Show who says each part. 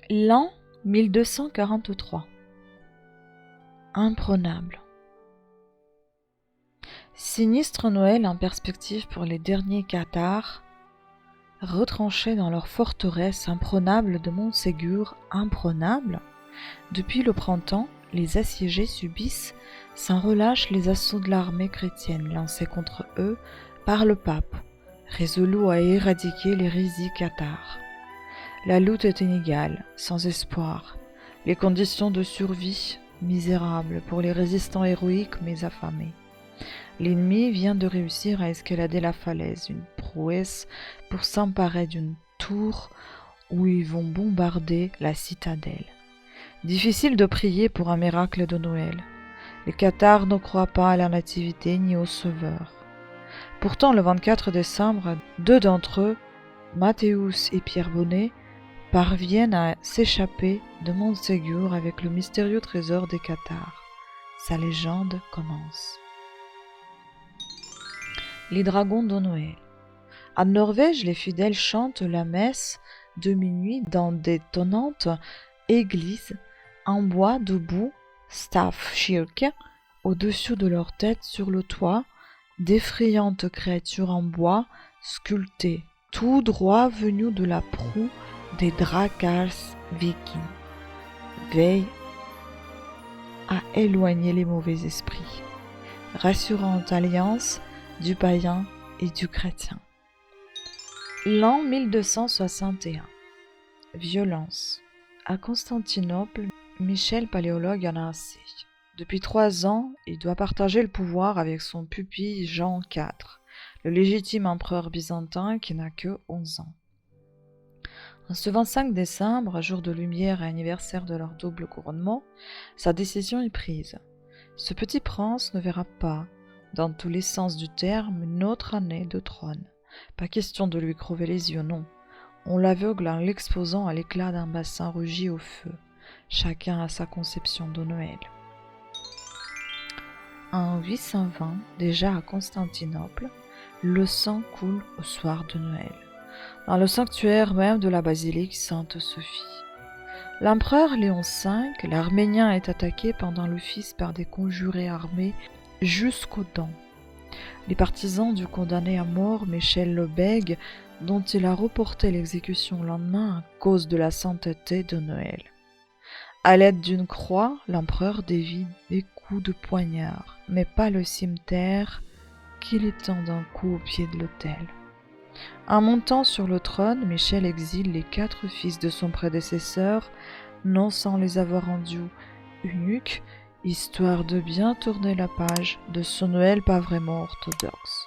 Speaker 1: L'an 1243. Imprenable. Sinistre Noël en perspective pour les derniers cathares, retranchés dans leur forteresse imprenable de Montségur. Imprenable. Depuis le printemps, les assiégés subissent sans relâche les assauts de l'armée chrétienne lancés contre eux par le pape, résolu à éradiquer l'hérésie cathare. La lutte est inégale, sans espoir. Les conditions de survie misérables pour les résistants héroïques mais affamés. L'ennemi vient de réussir à escalader la falaise, une prouesse pour s'emparer d'une tour où ils vont bombarder la citadelle. Difficile de prier pour un miracle de Noël. Les cathares ne croient pas à la nativité ni au sauveur. Pourtant, le 24 décembre, deux d'entre eux, Mathéus et Pierre Bonnet, parviennent à s'échapper de Montségur avec le mystérieux trésor des cathares. Sa légende commence. Les dragons de Noël. En Norvège, les fidèles chantent la messe de minuit dans d'étonnantes églises en bois debout, stavkirke, au-dessus de leur tête sur le toit, d'effrayantes créatures en bois sculptées, tout droit venues de la proue des Drakars vikings, veillent à éloigner les mauvais esprits. Rassurante alliance du païen et du chrétien. L'an 1261. Violence. À Constantinople, Michel Paléologue en a assez. Depuis 3 ans, il doit partager le pouvoir avec son pupille Jean IV, le légitime empereur byzantin qui n'a que 11 ans. En ce 25 décembre, jour de lumière et anniversaire de leur double couronnement, sa décision est prise. Ce petit prince ne verra pas, dans tous les sens du terme, une autre année de trône. Pas question de lui crever les yeux, non. On l'aveugle en l'exposant à l'éclat d'un bassin rougi au feu. Chacun a sa conception de Noël. En 820, déjà à Constantinople, le sang coule au soir de Noël, dans le sanctuaire même de la basilique Sainte-Sophie. L'empereur Léon V, l'Arménien, est attaqué pendant l'office par des conjurés armés jusqu'aux dents. Les partisans du condamné à mort Michel le Bègue, dont il a reporté l'exécution le lendemain à cause de la sainteté de Noël. À l'aide d'une croix, l'empereur dévie des coups de poignard, mais pas le cimeterre qu'il étend d'un coup au pied de l'autel. En montant sur le trône, Michel exile les 4 fils de son prédécesseur, non sans les avoir rendus eunuques, histoire de bien tourner la page de ce Noël pas vraiment orthodoxe.